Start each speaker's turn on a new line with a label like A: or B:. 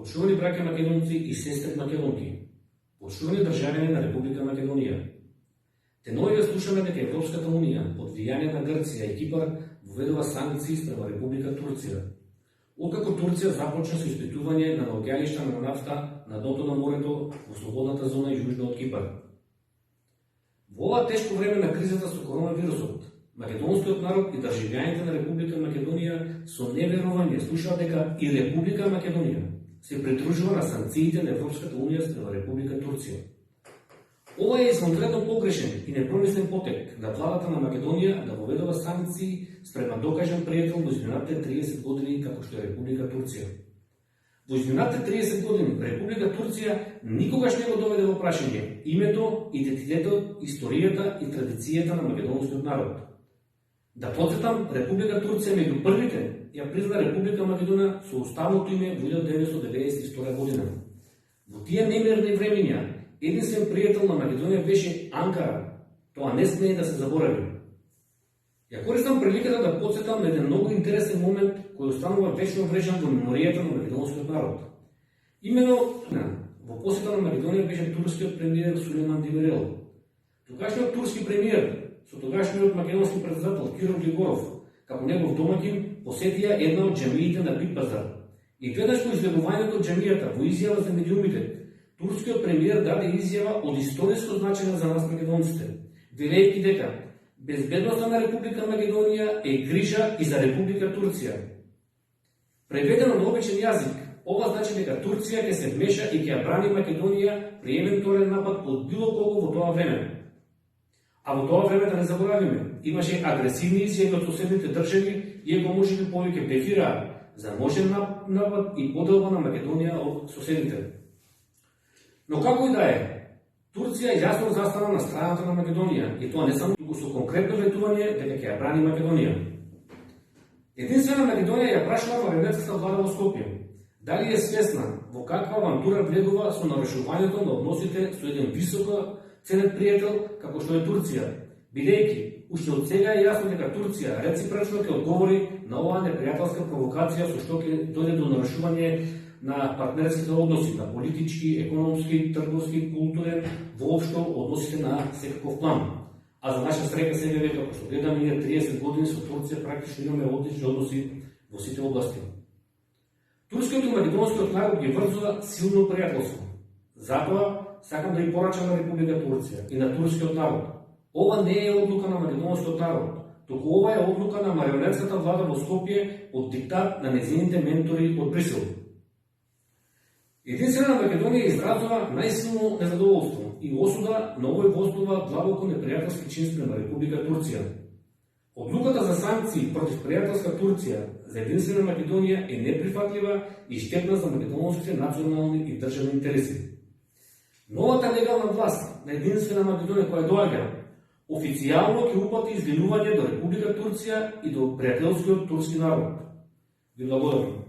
A: Почувани браќа македонци и сестри македонки, почувани државјани на Република Македонија. Деновиве слушаме дека Европската унија под влијание на Грција и Кипар воведува санкции спрема Република Турција. Откако Турција започна со испитување на наоѓалишта на нафта на дното на морето во слободната зона јужно од Кипар. Во ова тешко време на кризата со коронавирусот, македонскиот народ и државјаните на Република Македонија со неверување слушаат дека и Република Македонија се придружува на санкциите на Европската унија спрема Република Турција. Ова е извонредно погрешен и непромислен потек на владата на Македонија да воведува санкции спрема докажан пријател во изминатите 30 години како што е Република Турција. Во изминатите 30 години Република Турција никогаш не го доведе во прашање името, идентитетот, историјата и традицијата на македонскиот народ. Да подсетам, Република Турција меѓу првите ја призна Република Македонија со уставното име во 1992 година. Во тие немирни времиња единствен пријател на Македонија беше Анкара. Тоа не смее да се заборави. Ја користам приликата да подсетам на еден многу интересен момент кој останува вечно врежан во меморијата на македонскиот народ. Имено во посета на Македонија беше турскиот премиер Сулейман Демирел. Тогашниот турски премиер со тогашниот македонски председател Киро Глигоров, како негов домаќин, посетија една од џамиите на Бит Пазар. И веднаш по излегувањето од џамијата во изјава за медиумите, турскиот премиер даде изјава од историско значење за нас македонците, велејќи дека безбедноста на Република Македонија е грижа и за Република Турција. Преведено на обичен јазик, ова значи дека Турција ќе се вмеша и ќе ја брани Македонија при евентуален напад од било кого во тоа време. А во тоа време да не заборавиме, имаше агресивни изјави од соседните држави, иако можеби повеќе блефираа за можен напад и поделба на Македонија од соседите. Но како и да е, Турција јасно застана на страната на Македонија, и тоа не само туку со конкретно ветување дека ќе ја брани Македонија. Единствена Македонија ја прашува марионетската влада во Скопје дали е свесна во каква авантура влегува со нарушувањето на односите со еден високо ценет пријател како што е Турција, бидејќи уште од сега е јасно дека Турција реципрочно ќе одговори на оваа непријателска провокација со што ќе дојде до нарушување на партнерските односи, на политички, економски, трговски, културен, воопшто односите на секаков план. А за наша среќа се веќе како што гледаме ние 30 години со Турција практично имаме одлични односи во сите области. Турскиот и македонскиот народ ги врзува силно пријателство. Затоа сакам да ја порачам на Република Турција и на турскиот народ. Ова не е одлука на македонскиот народ, туку ова е одлука на марионетската влада во Скопје од диктат на незините ментори од Брисел. Единствена Македонија изразува најсилно незадоволство и осуда на овој вознува длабоко непријателски чин спрема Република Турција. Одлуката за санкции против пријателска Турција за единствена Македонија е неприфатлива и штетна за македонските национални и државни интереси. Новата легална власт на единствена Македонија која доаѓа, официјално ќе упати извинување до Република Турција и до пријателскиот турски народ. Ви благодарам.